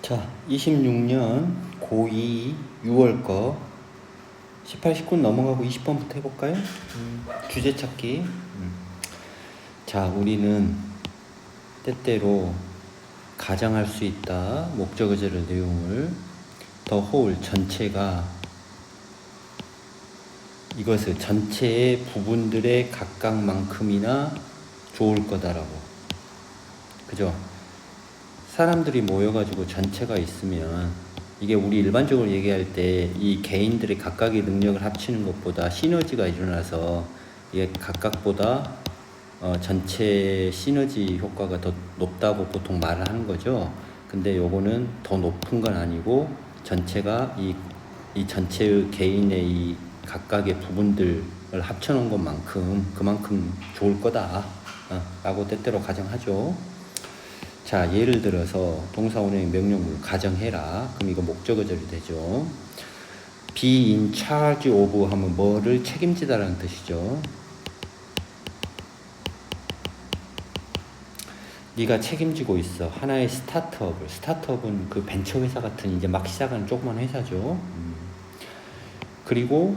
자, 26년 고2 6월 거 18, 19 넘어가고 20번부터 해볼까요? 주제 찾기. 자, 우리는 때때로 가정할 수 있다. 목적어절 내용을 the whole 전체가 이것을 전체의 부분들의 각각만큼이나 좋을 거다라고. 그죠? 사람들이 모여가지고 전체가 있으면 이게 우리 일반적으로 얘기할 때 이 개인들의 각각의 능력을 합치는 것보다 시너지가 일어나서 이게 각각보다 전체 시너지 효과가 더 높다고 보통 말을 하는 거죠. 근데 요거는 더 높은 건 아니고 전체가 이 전체의 개인의 이 각각의 부분들을 합쳐놓은 것만큼 그만큼 좋을 거다 라고 때때로 가정하죠. 자, 예를 들어서 동사원형 명령문 가정해라. 그럼 이거 목적어절이 되죠. be in charge of 하면 뭐를 책임지다라는 뜻이죠. 네가 책임지고 있어. 하나의 스타트업을. 스타트업은 그 벤처 회사 같은 이제 막 시작하는 조그만 회사죠. 그리고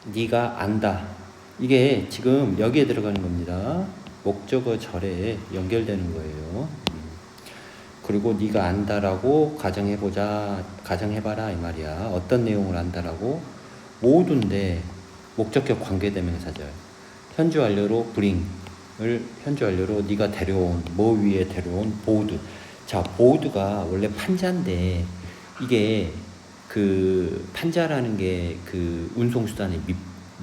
네가 안다. 이게 지금 여기에 들어가는 겁니다. 목적어절에 연결되는 거예요. 그리고 네가 안다라고 가정해봐라 이 말이야. 어떤 내용을 안다라고? 모두인데 목적격 관계대명사절. 현주 완료로 bring을 현주 완료로 네가 데려온 뭐 위에 데려온 보드. 자, 보드가 원래 판자인데 이게 그 판자라는 게 그 운송수단의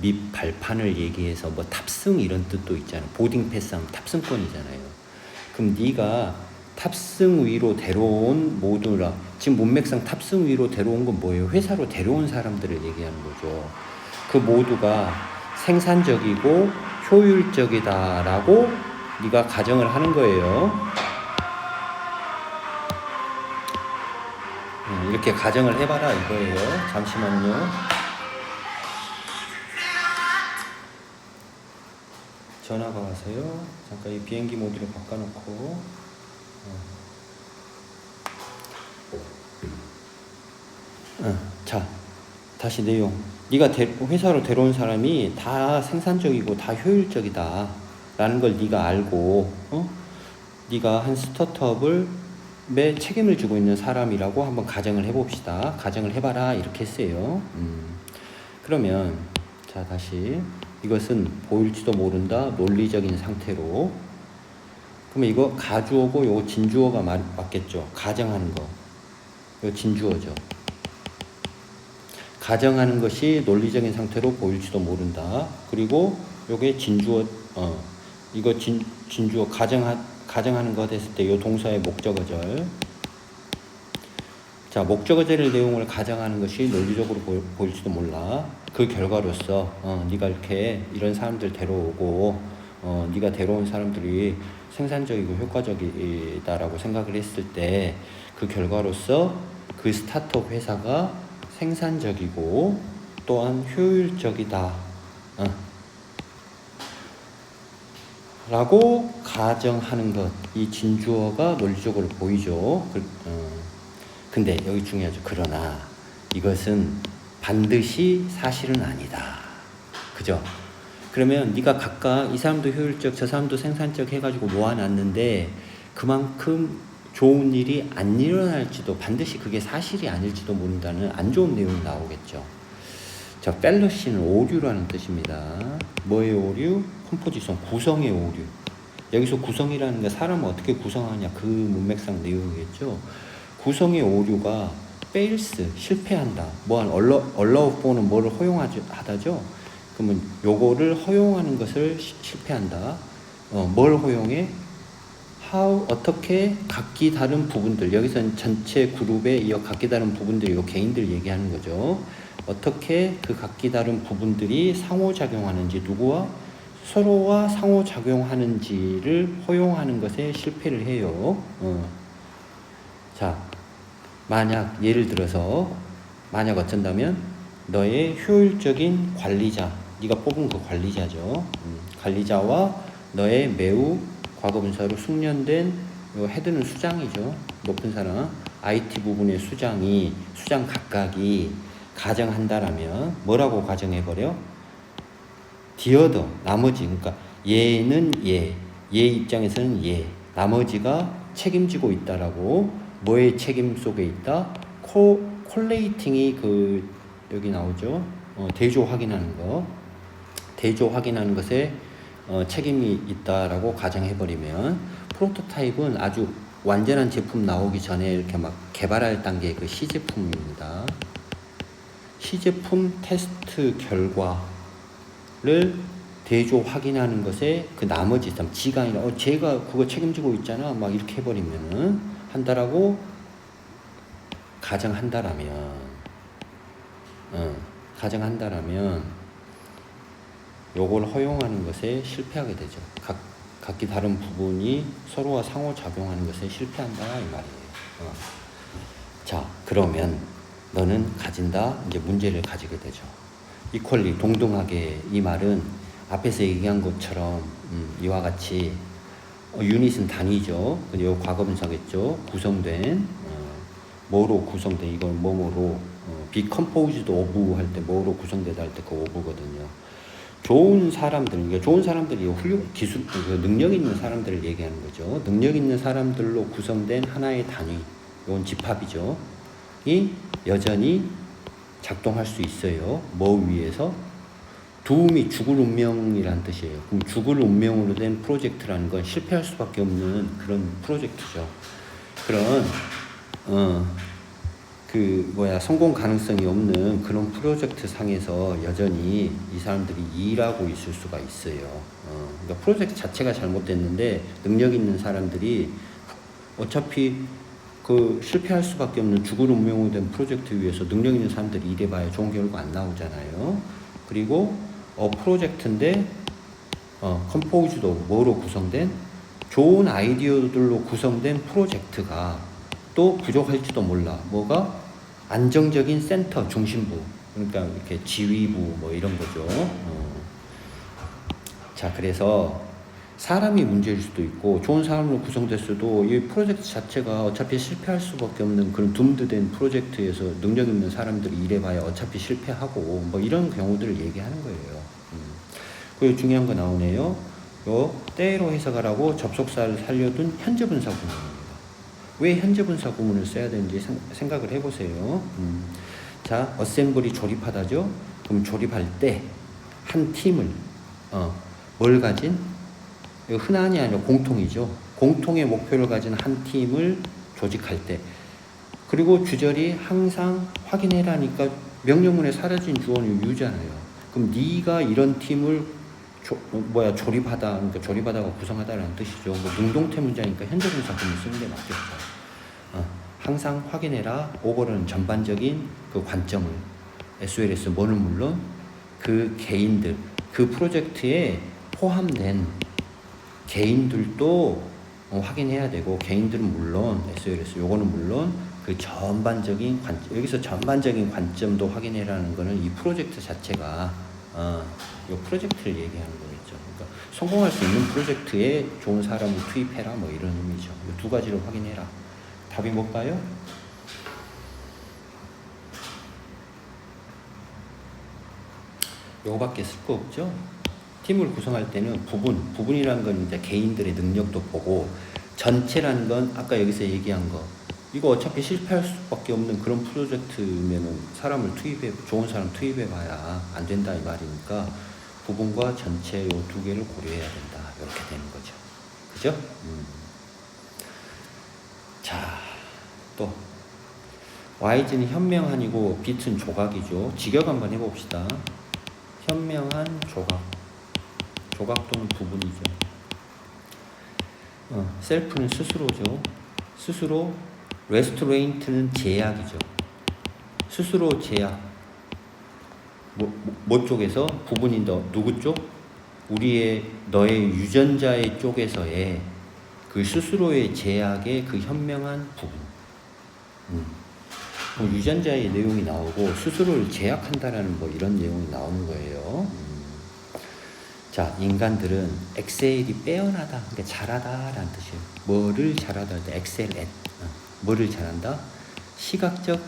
밑 발판을 얘기해서 뭐 탑승 이런 뜻도 있잖아요. 보딩 패스하면 탑승권이잖아요. 그럼 네가 탑승 위로 데려온 모두라. 지금 문맥상 탑승 위로 데려온 건 뭐예요? 회사로 데려온 사람들을 얘기하는 거죠. 그 모두가 생산적이고 효율적이다라고 네가 가정을 하는 거예요. 이렇게 가정을 해봐라 이거예요. 잠시만요. 전화가 와서요. 잠깐 이 비행기 모드로 바꿔놓고. 자, 다시 내용. 네가 회사로 데려온 사람이 다 생산적이고 다 효율적이다 라는 걸 네가 알고 네가 한 스타트업을 매 책임을 지고 있는 사람이라고 한번 가정을 해봅시다. 가정을 해봐라 이렇게 했어요. 그러면 자, 다시 이것은 보일지도 모른다 논리적인 상태로. 그러면 이거 가주어고 요거 진주어가 맞겠죠. 가정하는 거 이거 진주어죠. 가정하는 것이 논리적인 상태로 보일지도 모른다. 그리고 요게 진주어 이거 진주어 가정하는 거 됐을 때 요 동사의 목적어절. 자, 목적어절의 내용을 가정하는 것이 논리적으로 보일지도 몰라. 그 결과로서 네가 이렇게 이런 사람들 데려오고 네가 데려온 사람들이 생산적이고 효과적이다라고 생각을 했을 때 그 결과로서 그 스타트업 회사가 생산적이고 또한 효율적이다 라고 가정하는 것. 이 진주어가 논리적으로 보이죠. 근데 여기 중요하죠. 그러나 이것은 반드시 사실은 아니다. 그죠? 그러면 네가 각각 이 사람도 효율적, 저 사람도 생산적 해가지고 모아놨는데 그만큼 좋은 일이 안 일어날지도, 반드시 그게 사실이 아닐지도 모른다는 안 좋은 내용이 나오겠죠. 자, 펠러시는 오류라는 뜻입니다. 뭐의 오류? 컴포지션, 구성의 오류. 여기서 구성이라는 게 사람을 어떻게 구성하냐 그 문맥상 내용이겠죠. 구성의 오류가 fails, 실패한다. 뭐한 allow for는 뭐를 허용하다죠. 그러면 요거를 허용하는 것을 실패한다. 뭘 허용해? how, 어떻게 각기 다른 부분들, 여기서는 전체 그룹에 이어 각기 다른 부분들이 요 개인들 얘기하는 거죠. 어떻게 그 각기 다른 부분들이 상호작용하는지, 누구와 서로와 상호작용하는지를 허용하는 것에 실패를 해요. 자, 만약 예를 들어서 만약 어쩐다면 너의 효율적인 관리자, 네가 뽑은 그 관리자죠. 관리자와 너의 매우 과거분사로 숙련된 헤드는 수장이죠. 높은 사람. IT 부분의 수장 각각이 가정한다라면 뭐라고 가정해버려? 디어더 나머지, 그러니까 얘는 얘 입장에서는 얘, 나머지가 책임지고 있다라고. 뭐의 책임 속에 있다? 콜레이팅이 여기 나오죠. 대조 확인하는 거. 대조 확인하는 것에 책임이 있다라고 가정해버리면, 프로토타입은 아주 완전한 제품 나오기 전에 이렇게 막 개발할 단계 그 시제품입니다. 시제품 테스트 결과를 대조 확인하는 것에 그 나머지 지가 아니라 제가 그거 책임지고 있잖아 막 이렇게 해버리면은 한다라고 가정한다라면 요걸 허용하는 것에 실패하게 되죠. 각기 다른 부분이 서로가 상호작용하는 것에 실패한다 이 말이에요. 자, 그러면 너는 가진다, 이제 문제를 가지게 되죠. 이퀄리, 동등하게. 이 말은 앞에서 얘기한 것처럼 이와 같이 유닛은 단위죠. 이 과거분사겠죠. 구성된 뭐로 구성된, 이건 뭐뭐로 be composed of 할 때 뭐로 구성되다 할 때 그 of거든요. 좋은 사람들, 그러니까 좋은 사람들이 기술, 능력 있는 사람들을 얘기하는 거죠. 능력 있는 사람들로 구성된 하나의 단위, 이건 집합이죠. 이 여전히 작동할 수 있어요. 뭐 위해서? 도움이 죽을 운명이란 뜻이에요. 그럼 죽을 운명으로 된 프로젝트라는 건 실패할 수밖에 없는 그런 프로젝트죠. 그런 성공 가능성이 없는 그런 프로젝트 상에서 여전히 이 사람들이 일하고 있을 수가 있어요. 그러니까 프로젝트 자체가 잘못됐는데 능력 있는 사람들이 어차피 실패할 수밖에 없는 죽을 운명으로 된 프로젝트 위해서 능력 있는 사람들이 일해봐야 좋은 결과 안 나오잖아요. 그리고 프로젝트인데 컴포즈도 뭐로 구성된 좋은 아이디어들로 구성된 프로젝트가 또 부족할지도 몰라. 뭐가? 안정적인 센터, 중심부. 그러니까 이렇게 지휘부 뭐 이런 거죠. 자, 그래서 사람이 문제일 수도 있고 좋은 사람으로 구성됐어도 이 프로젝트 자체가 어차피 실패할 수밖에 없는 그런 둠드된 프로젝트에서 능력 있는 사람들이 일해봐야 어차피 실패하고 뭐 이런 경우들을 얘기하는 거예요. 그리고 중요한 거 나오네요. 요 때로 해석하라고 접속사를 살려둔 현재분사 구문입니다. 왜 현재분사 구문을 써야 되는지 생각을 해보세요. 자, 어셈블이 조립하다죠. 그럼 조립할 때 한 팀을 뭘 가진? 흔한이 아니라 공통이죠. 공통의 목표를 가진 한 팀을 조직할 때. 그리고 주절이 항상 확인해라니까 명령문에 사라진 주어는 유잖아요. 그럼 네가 이런 팀을 조립하다, 그러니까 조립하다가 구성하다라는 뜻이죠. 능동태 문장이니까 현재분사 구문 쓰는 게 맞겠죠. 항상 확인해라. 오버는 전반적인 그 관점을, SOLS 뭐는 물론 그 개인들, 그 프로젝트에 포함된 개인들도 확인해야 되고, 개인들은 물론 SOLS 요거는 물론 그 전반적인 여기서 전반적인 관점도 확인해라는 거는 이 프로젝트 자체가 이 프로젝트를 얘기하는 거겠죠. 그러니까 성공할 수 있는 프로젝트에 좋은 사람을 투입해라 뭐 이런 의미죠. 이 두 가지를 확인해라. 답이 뭘까요? 요거밖에 쓸 거 없죠. 팀을 구성할 때는 부분이라는 건 이제 개인들의 능력도 보고, 전체라는 건 아까 여기서 얘기한 거, 이거 어차피 실패할 수밖에 없는 그런 프로젝트면은 좋은 사람 투입해봐야 안 된다 이 말이니까 부분과 전체 요 두 개를 고려해야 된다 이렇게 되는 거죠. 그죠? 자, 또 Y는 현명한이고 Bit은 조각이죠. 직역 한번 해봅시다. 현명한 조각 또는 부분이죠. 셀프는 스스로죠. 스스로, 레스토레인트는 제약이죠. 스스로 제약. 뭐 쪽에서? 부분이 누구 쪽? 너의 유전자의 쪽에서의 그 스스로의 제약의 그 현명한 부분. 유전자의 내용이 나오고 스스로를 제약한다라는 뭐 이런 내용이 나오는 거예요. 자, 인간들은 엑셀이 빼어나다, 그러니까 잘하다라는 뜻이에요. 뭐를 잘하다 할 때 엑셀 at. 뭐를 잘한다? 시각적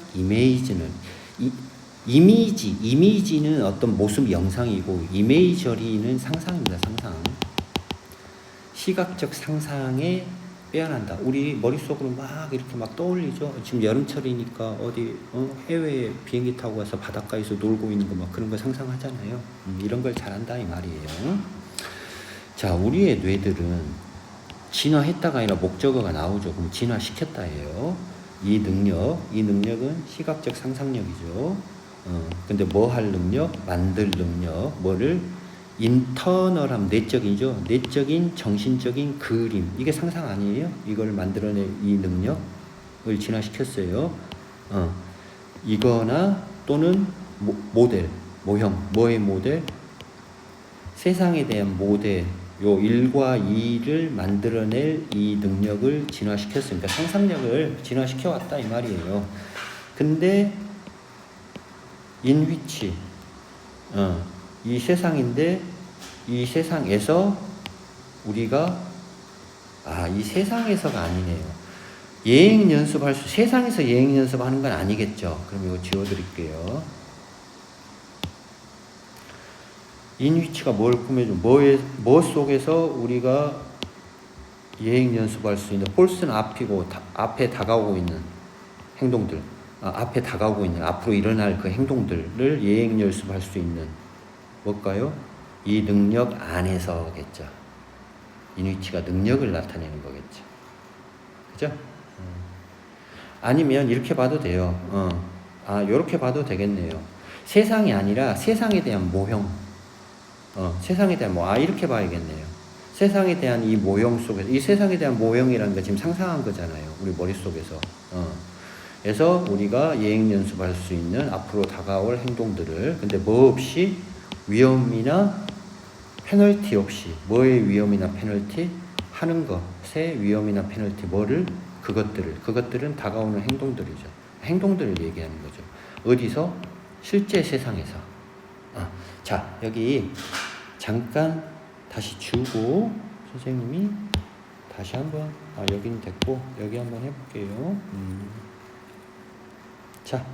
이미지는 어떤 모습 영상이고 이메이저리는 상상입니다. 상상. 시각적 상상에 빼어난다. 우리 머릿속으로 막 이렇게 막 떠올리죠. 지금 여름철이니까 어디 해외에 비행기 타고 가서 바닷가에서 놀고 있는 거 막 그런 거 상상하잖아요. 이런 걸 잘한다 이 말이에요. 자, 우리의 뇌들은 진화했다가 아니라 목적어가 나오죠. 그럼 진화시켰다예요. 이 능력은 시각적 상상력이죠. 근데 뭐 할 능력? 만들 능력. 뭐를? 인터널함, 내적이죠. 내적인 정신적인 그림. 이게 상상 아니에요? 이걸 만들어낼 이 능력을 진화시켰어요. 이거나 또는 모델, 모형. 뭐의 모델? 세상에 대한 모델. 요 1과 2를 만들어낼 이 능력을 진화시켰으니까 상상력을 진화시켜왔다 이 말이에요. 근데 인위치 이 세상인데 이 세상에서 우리가 이 세상에서가 아니네요. 예행 연습할 세상에서 예행 연습하는 건 아니겠죠. 그럼 이거 지워드릴게요. 인위치가 뭘 꾸며줘? 뭐 속에서 우리가 예행 연습할 수 있는 폴스는 앞이고 앞에 다가오고 있는 행동들, 앞에 다가오고 있는 앞으로 일어날 그 행동들을 예행 연습할 수 있는 뭘까요? 이 능력 안에서겠죠. 인위치가 능력을 나타내는 거겠죠. 그죠? 아니면 이렇게 봐도 돼요. 이렇게 봐도 되겠네요. 세상이 아니라 세상에 대한 모형. 세상에 대한 이렇게 봐야겠네요. 세상에 대한 이 모형 속에서, 이 세상에 대한 모형이라는 거 지금 상상한 거잖아요. 우리 머릿속에서. 그래서 우리가 예행 연습할 수 있는 앞으로 다가올 행동들을, 근데 뭐 없이 위험이나 페널티 없이, 뭐의 위험이나 페널티? 하는 것의 위험이나 페널티, 그것들은 다가오는 행동들이죠. 행동들을 얘기하는 거죠. 어디서? 실제 세상에서. 자, 여기 잠깐 다시 주고 선생님이 다시 한번 여기는 됐고 여기 한번 해볼게요. 자,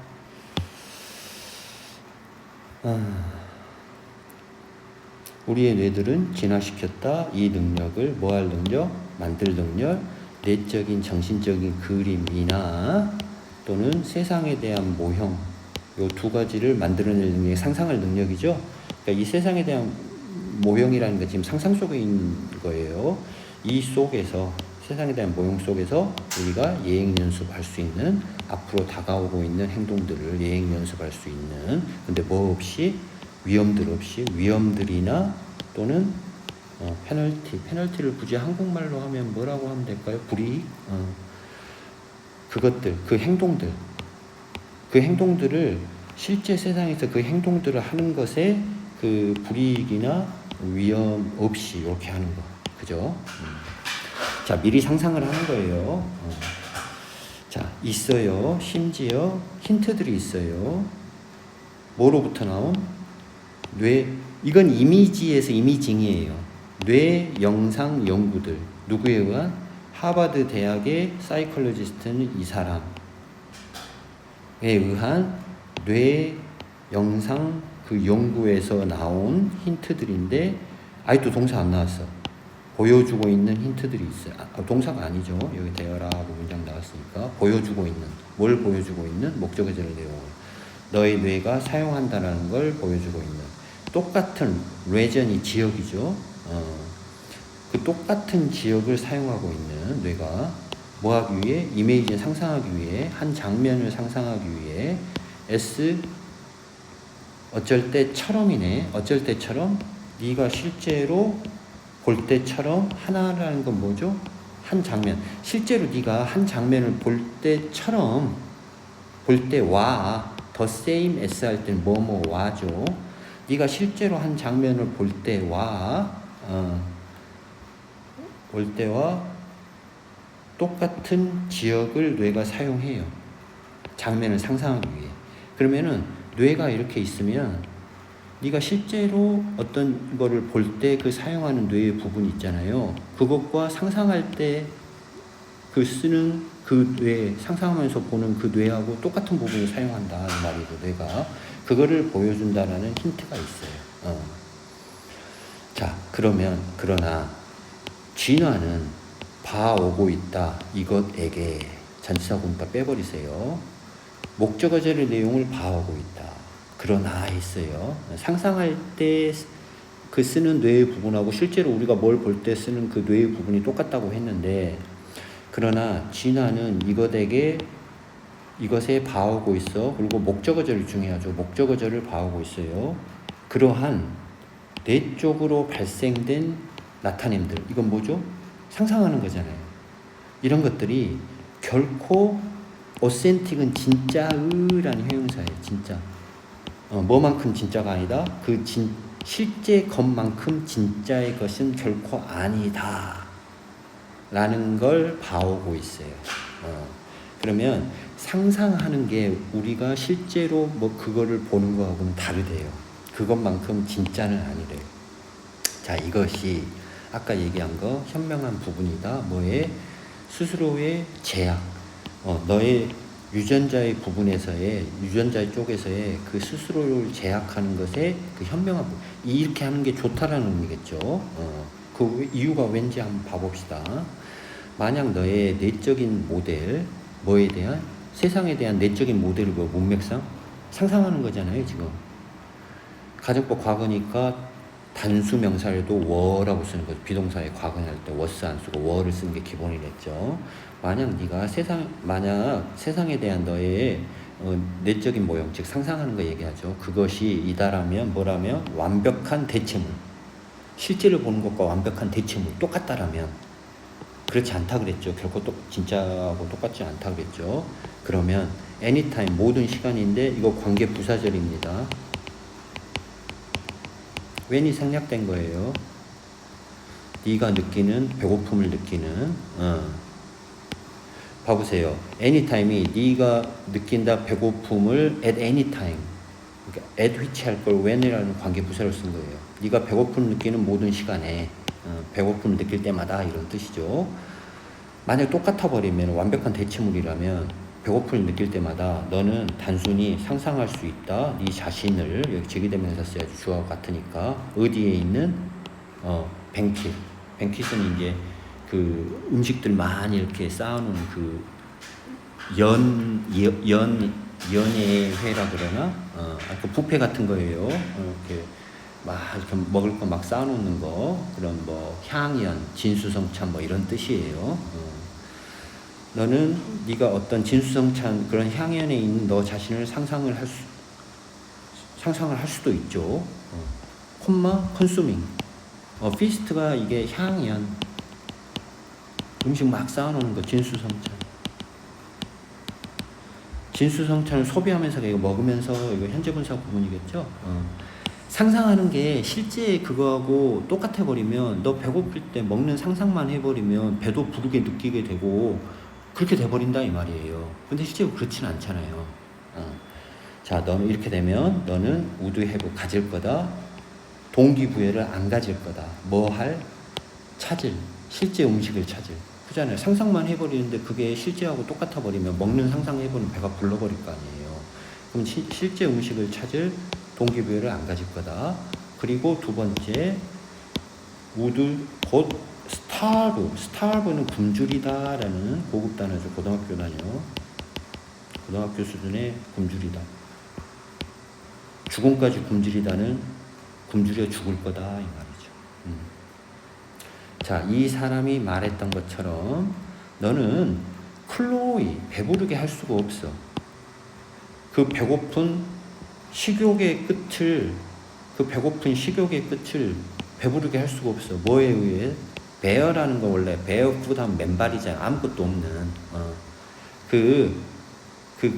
우리의 뇌들은 진화시켰다. 이 능력을 뭐할 능력? 만들 능력, 내적인 정신적인 그림이나 또는 세상에 대한 모형, 요 두 가지를 만들어낼 능력이 상상할 능력이죠. 그러니까 이 세상에 대한 모형이라는 게 지금 상상 속에 있는 거예요. 이 속에서, 세상에 대한 모형 속에서 우리가 예행 연습할 수 있는, 앞으로 다가오고 있는 행동들을 예행 연습할 수 있는, 근데 뭐 없이, 위험들 없이, 위험들이나 또는 페널티를 굳이 한국말로 하면 뭐라고 하면 될까요? 불이익? 그것들, 그 행동들을 실제 세상에서 그 행동들을 하는 것에 그 불이익이나 위험 없이 이렇게 하는 거. 그죠? 자, 미리 상상을 하는 거예요. 자, 있어요. 심지어 힌트들이 있어요. 뭐로부터 나온? 뇌, 이건 이미지에서 이미징이에요. 뇌 영상 연구들. 누구에 의한? 하버드 대학의 사이콜로지스트는 이 사람에 의한 뇌 영상 그 연구에서 나온 힌트들인데, 아직도 동사 안 나왔어. 보여주고 있는 힌트들이 있어요. 동사가 아니죠. 여기 되어라고 문장 나왔으니까. 보여주고 있는. 뭘 보여주고 있는? 목적어절 내용을. 너의 뇌가 사용한다는 걸 보여주고 있는. 똑같은 레전이 지역이죠. 그 똑같은 지역을 사용하고 있는 뇌가 뭐 하기 위해? 이미지를 상상하기 위해, 한 장면을 상상하기 위해. S 어쩔 때처럼이네. 어쩔 때처럼, 네가 실제로 볼 때처럼. 하나라는 건 뭐죠? 한 장면. 실제로 네가 한 장면을 볼 때처럼, 볼 때와, the same as 할 때는 와죠. 네가 실제로 한 장면을 볼 때와 똑같은 지역을 뇌가 사용해요. 장면을 상상하기 위해. 그러면은 뇌가 이렇게 있으면 네가 실제로 어떤 거를 볼 때 그 사용하는 뇌의 부분이 있잖아요. 그것과 상상할 때 그 쓰는 그 뇌, 상상하면서 보는 그 뇌하고 똑같은 부분을 사용한다 이 말이죠. 뇌가 그거를 보여준다라는 힌트가 있어요. 자, 그러나 진화는 봐오고 있다 이것에게 전치사 공파 빼버리세요. 목적어절의 내용을 봐오고 있다. 그러나 했어요. 상상할 때 그 쓰는 뇌의 부분하고 실제로 우리가 뭘 볼 때 쓰는 그 뇌의 부분이 똑같다고 했는데, 그러나 진화는 이것에 봐오고 있어. 그리고 목적어절이 중요하죠. 목적어절을 봐오고 있어요. 그러한 뇌 쪽으로 발생된 나타냄들, 이건 뭐죠? 상상하는 거잖아요. 이런 것들이 결코 어센틱은 진짜의라는 형용사예요. 진짜. 뭐만큼 진짜가 아니다. 실제 것만큼 진짜의 것은 결코 아니다 라는 걸 봐오고 있어요. 그러면 상상하는 게 우리가 실제로 뭐 그거를 보는 거하고는 다르대요. 그것만큼 진짜는 아니래요. 자, 이것이 아까 얘기한 거 현명한 부분이다. 뭐에? 스스로의 제약, 너의 유전자의 쪽에서의 그 스스로를 제약하는 것에 그 현명한 부분, 이렇게 하는 게 좋다라는 의미겠죠. 그 이유가 왠지 한번 봐봅시다. 만약 너의 내적인 모델, 뭐에 대한, 세상에 대한 내적인 모델을 문맥상 상상하는 거잖아요. 지금 가정법 과거니까 단수 명사에도 워라고 쓰는 거죠. 비동사의 과거할 때 워스 안 쓰고 워를 쓰는 게 기본이랬죠. 만약 세상에 대한 너의 내적인 모형, 즉 상상하는 거 얘기하죠. 그것이 이다라면 뭐라면 완벽한 대체물, 실제를 보는 것과 완벽한 대체물 똑같다라면, 그렇지 않다 그랬죠. 결코 진짜하고 똑같지 않다 그랬죠. 그러면 anytime, 모든 시간인데, 이거 관계 부사절입니다. when이 생략된 거예요. 네가 느끼는 배고픔을 느끼는. 봐보세요. anytime이 네가 느낀다 배고픔을 at any time, 그러니까 at which 할 걸 when이라는 관계 부사를 쓴 거예요. 네가 배고픔을 느끼는 모든 시간에, 배고픔을 느낄 때마다 이런 뜻이죠. 만약 똑같아 버리면, 완벽한 대체물이라면 배고픔을 느낄 때마다 너는 단순히 상상할 수 있다. 네 자신을, 여기 제기대명사 써야지 주어가 같으니까, 어디에 있는 뱅킷은 이제 그 음식들 많이 이렇게 쌓아놓은 그 연예회라 그러나, 그 뷔페 같은 거예요. 이렇게 막 이렇게 먹을 거 막 쌓아놓는 거, 그런 뭐 향연, 진수성찬 뭐 이런 뜻이에요. 너는 네가 어떤 진수성찬 그런 향연에 있는 너 자신을 상상을 할 수도 있죠. 컨슈밍. 피스트가 이게 향연, 음식 막 쌓아놓는 거, 진수성찬을 소비하면서 이거 먹으면서, 이거 현재분사 구문이겠죠. 상상하는 게 실제 그거하고 똑같아 버리면, 너 배고플 때 먹는 상상만 해버리면 배도 부르게 느끼게 되고 그렇게 돼버린다 이 말이에요. 근데 실제로 그렇진 않잖아요. 자, 너는 이렇게 되면 너는 would have 가질 거다. 동기부여를 안 가질 거다. 찾을, 실제 음식을 찾을. 그잖아요. 상상만 해버리는데 그게 실제하고 똑같아 버리면, 먹는 상상해버리면 배가 불러버릴 거 아니에요. 그럼 실제 음식을 찾을 동기부여를 안 가질 거다. 그리고 두 번째, would 곧 starve는 굶주리다라는 고급 단어죠. 고등학교 수준의 굶주리다. 죽음까지 굶주려 죽을 거다 이 말이죠. 자, 이 사람이 말했던 것처럼 너는 클로이, 배부르게 할 수가 없어. 그 배고픈 식욕의 끝을 배부르게 할 수가 없어. 뭐에 의해? 베어라는 건 원래 베어풋 하면 맨발이잖아. 아무것도 없는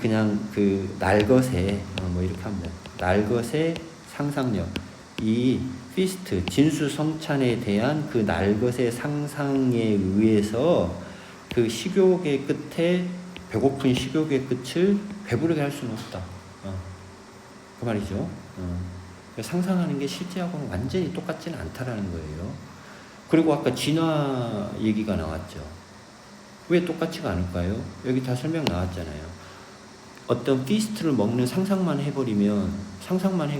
그냥 그 날것의 뭐 이렇게 하면 돼. 날것의 상상력, 이 피스트 진수성찬에 대한 그 날것의 상상에 의해서 그 식욕의 끝에, 배고픈 식욕의 끝을 배부르게 할 수는 없다. 그 말이죠. 상상하는 게 실제하고는 완전히 똑같지는 않다라는 거예요. 그리고 아까 진화 얘기가 나왔죠. 왜 똑같지가 않을까요? 여기 다 설명 나왔잖아요. 어떤 피스트를 먹는 상상만 해버리면, 상상만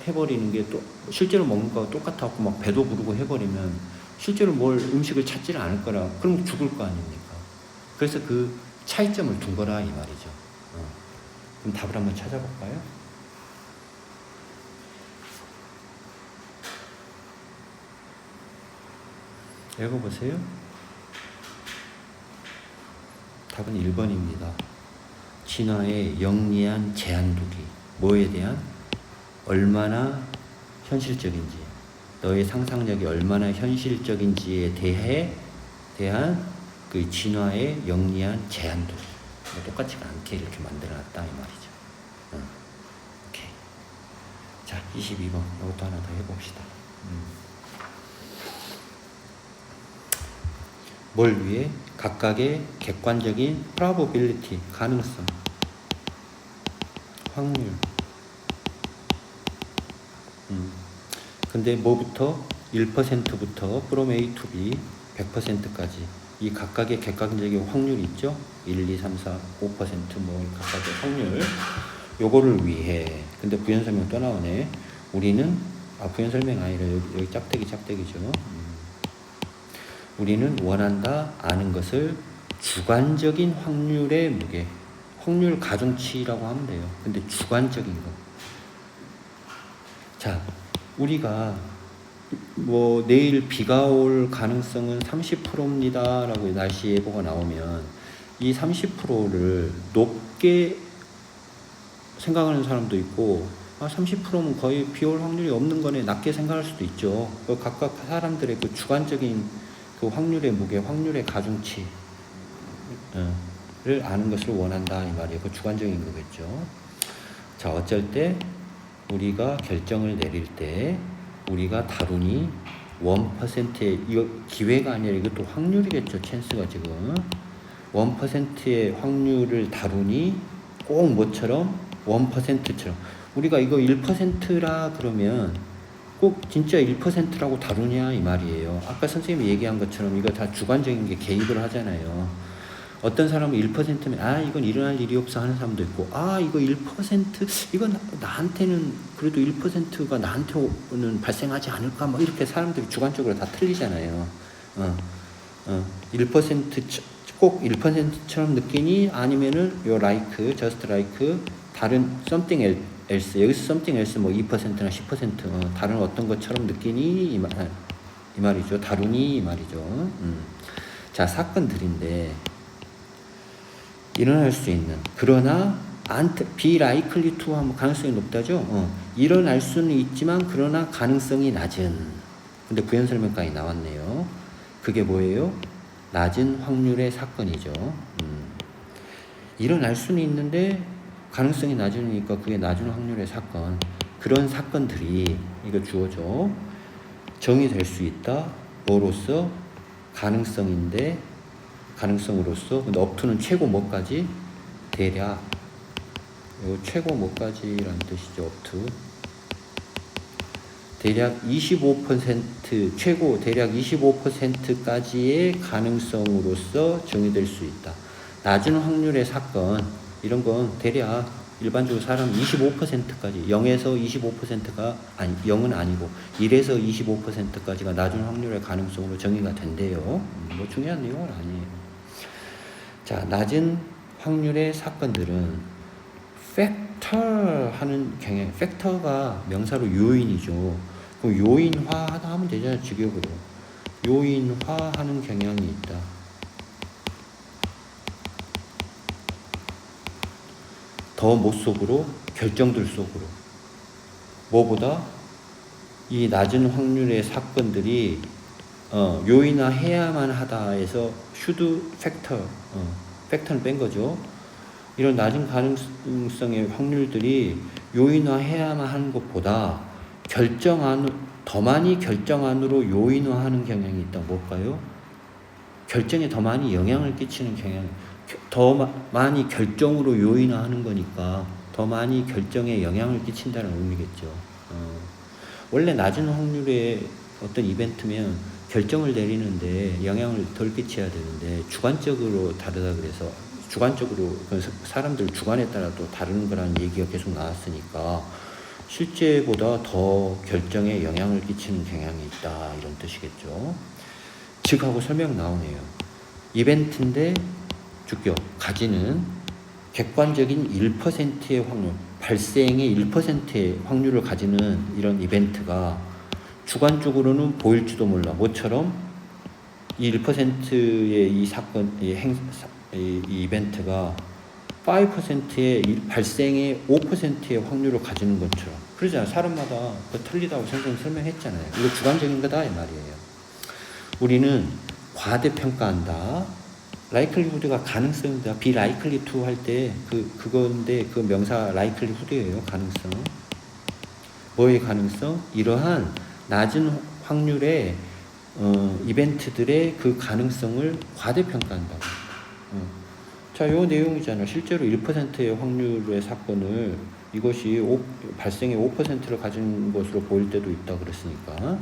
해버리는 게 또 실제로 먹는 거와 똑같았고 막 배도 부르고 해버리면 실제로 뭘 음식을 찾지를 않을 거라. 그럼 죽을 거 아닙니까? 그래서 그 차이점을 둔 거라 이 말이죠. 그럼 답을 한번 찾아볼까요? 읽어보세요. 답은 1번입니다. 진화의 영리한 제한두기. 뭐에 대한? 얼마나 현실적인지, 너의 상상력이 얼마나 현실적인지에 대한 그 진화의 영리한 제한두기. 똑같지가 않게 이렇게 만들어놨다 이 말이죠. 오케이. 자, 22번. 이것도 하나 더 해봅시다. 뭘 위해? 각각의 객관적인 probability, 가능성, 확률. 근데 뭐부터? 1%부터 from A to B 100%까지 이 각각의 객관적인 확률이 있죠? 1, 2, 3, 4, 5% 뭐 각각의 확률, 요거를 위해. 근데 부연 설명 또 나오네. 우리는 부연 설명 아니라 여기 짝대기죠. 우리는 원한다 아는 것을 주관적인 확률의 무게, 확률 가중치라고 하면 돼요. 근데 주관적인 거. 자, 우리가 뭐 내일 비가 올 가능성은 30%입니다 라고 날씨 예보가 나오면 이 30%를 높게 생각하는 사람도 있고, 30%면 거의 비 올 확률이 없는 거네, 낮게 생각할 수도 있죠. 각각 사람들의 그 주관적인 그 확률의 무게, 확률의 가중치를 아는 것을 원한다 이 말이에요. 그 주관적인 거겠죠. 자, 어쩔 때 우리가 결정을 내릴 때 우리가 다루니 1%의, 이거 기회가 아니라 이것도 확률이겠죠. 찬스가 지금 1%의 확률을 다루니 꼭 뭐처럼 1%처럼 우리가 이거 1%라 그러면 꼭 진짜 1%라고 다루냐 이 말이에요. 아까 선생님이 얘기한 것처럼 이거 다 주관적인 게 개입을 하잖아요. 어떤 사람은 1%면 이건 일어날 일이 없어 하는 사람도 있고, 이거 1% 이건 나한테는 그래도 1%가 나한테는 발생하지 않을까 뭐 이렇게 사람들이 주관적으로 다 틀리잖아요. 1% 꼭 1%처럼 느끼니, 아니면은 요 like, just like 다른 something else, 여기서 something else 뭐 2%나 10% 다른 어떤 것처럼 느끼니 이 말이죠. 다루니 이 말이죠. 자, 사건들인데 일어날 수 있는, 그러나 be likely to 하면 가능성이 높다죠. 일어날 수는 있지만 그러나 가능성이 낮은. 근데 부연 설명까지 나왔네요. 그게 뭐예요? 낮은 확률의 사건이죠. 일어날 수는 있는데 가능성이 낮으니까 그게 낮은 확률의 사건. 그런 사건들이, 이거 주어져, 정의될 수 있다. 뭐로서? 가능성인데, 가능성으로서. 근데 upto는 최고 뭐까지? 대략, 요 최고 뭐까지라는 뜻이죠. upto. 대략 25%, 최고 대략 25%까지의 가능성으로서 정의될 수 있다. 낮은 확률의 사건, 이런 건 대략 일반적으로 사람 25%까지, 0에서 25%가 아니, 0은 아니고 1에서 25%까지가 낮은 확률의 가능성으로 정의가 된대요. 뭐 중요한 내용은 아니에요. 자, 낮은 확률의 사건들은 팩터 하는 경향, 팩터가 명사로 요인이죠. 그럼 요인화하다 하면 되잖아요. 직역으로. 요인화하는 경향이 있다. 더 못 속으로, 결정들 속으로. 뭐보다? 이 낮은 확률의 사건들이 요인화해야만 하다 해서 should factor, 팩터는 뺀 거죠. 이런 낮은 가능성의 확률들이 요인화해야만 하는 것보다 더 많이 결정안으로 요인화하는 경향이 있다. 뭘까요? 결정에 더 많이 영향을 끼치는 경향. 더 많이 결정으로 요인화하는 거니까 더 많이 결정에 영향을 끼친다는 의미겠죠. 원래 낮은 확률의 어떤 이벤트면 결정을 내리는데 영향을 덜 끼쳐야 되는데 주관적으로 다르다 그래서 주관적으로 사람들 주관에 따라 또 다른 거라는 얘기가 계속 나왔으니까 실제보다 더 결정에 영향을 끼치는 경향이 있다 이런 뜻이겠죠. 즉 하고 설명 나오네요. 이벤트인데 주격 가지는 객관적인 1%의 확률, 발생의 1%의 확률을 가지는 이런 이벤트가 주관적으로는 보일지도 몰라. 뭐처럼 이 1%의 이 사건, 이 이벤트가 5%의 발생의 5%의 확률을 가지는 것처럼. 그러잖아요. 사람마다 틀리다고 선생님 설명했잖아요. 이거 주관적인 거다 이 말이에요. 우리는 과대평가한다. 라이클리후드가 가능성입니다. 비 라이클리 투 할 때 그건데 그 명사 라이클리후드예요. 가능성. 뭐의 가능성? 이러한 낮은 확률의 이벤트들의 그 가능성을 과대평가한다. 자, 요 내용이잖아. 실제로 1%의 확률의 사건을 이것이 발생의 5%를 가진 것으로 보일 때도 있다 그랬으니까.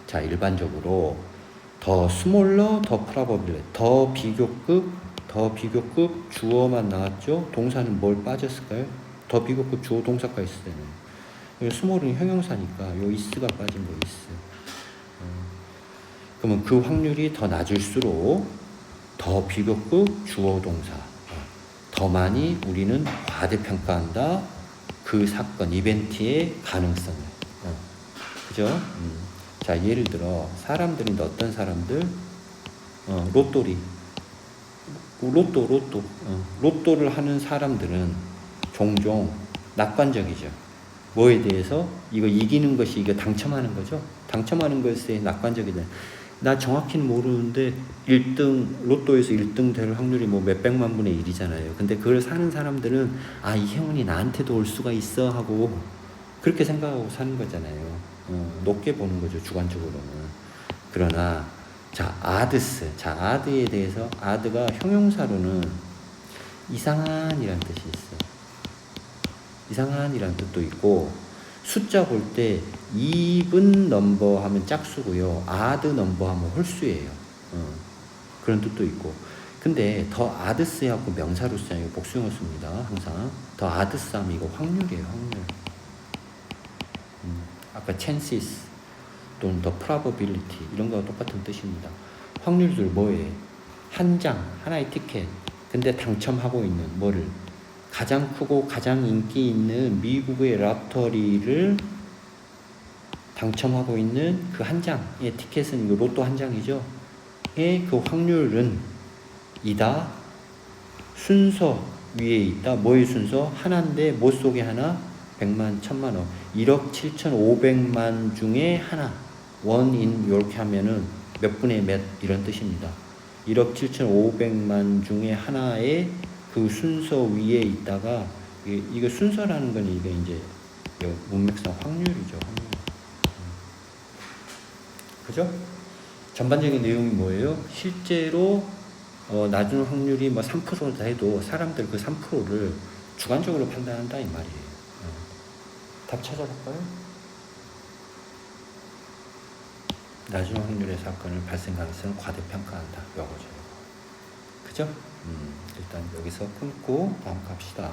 자, 일반적으로 더 스몰러, 더 프라버빌, 더 비교급 주어만 나왔죠. 동사는 뭘 빠졌을까요? 더 비교급 주어 동사가 있을 때는 스몰은 형용사니까 요 is가 빠진 거 is. 그러면 그 확률이 더 낮을수록 더 비교급 주어 동사 더 많이 우리는 과대평가한다. 그 사건 이벤트의 가능성을. 그죠? 자, 예를 들어 사람들인데 어떤 사람들 로또를 하는 사람들은 종종 낙관적이죠. 뭐에 대해서? 이거 이기는 것이 이거 당첨하는 거죠. 당첨하는 것에 낙관적이다. 나 정확히는 모르는데 1등 로또에서 1등 될 확률이 뭐 몇백만 분의 1이잖아요. 근데 그걸 사는 사람들은 아, 이 행운이 나한테도 올 수가 있어 하고 그렇게 생각하고 사는 거잖아요. 높게 보는 거죠, 주관적으로는. 그러나 자, 아드스. 자, 아드에 대해서 아드가 형용사로는 이상한이라는 뜻이 있어. 이상한이라는 뜻도 있고 숫자 볼 때 even 넘버 하면 짝수고요. 아드 넘버 하면 홀수예요. 그런 뜻도 있고. 근데 더 아드스 하고 명사로 쓰잖아요. 복수형을 씁니다. 항상. 더 아드스 하면 이거 확률이에요. 확률. 아까 chances 또는 the probability 이런 거와 똑같은 뜻입니다. 확률들 뭐예요? 한 장, 하나의 티켓. 근데 당첨하고 있는 뭐를? 가장 크고 가장 인기 있는 미국의 락터리를 당첨하고 있는 그 한 장의 티켓은 이거 로또 한 장이죠. 그 확률은 이다. 순서 위에 있다. 뭐의 순서? 하나인데 뭐 속에 하나? 100만, 1000만억. 1억 7,500만 중에 하나. 원인 이렇게 하면은 몇 분의 몇 이런 뜻입니다. 1억 7,500만 중에 하나의 그 순서 위에 있다가 이거 순서라는 건 이게 이제 문맥상 확률이죠. 확률. 그죠? 전반적인 내용이 뭐예요? 실제로 낮은 확률이 뭐 3%다 해도 사람들 그 3%를 주관적으로 판단한다 이 말이에요. 답 찾아볼까요? 낮은 확률의 사건을 발생 가능성을 과대평가한다. 요거죠. 그죠? 일단 여기서 끊고 다음 갑시다.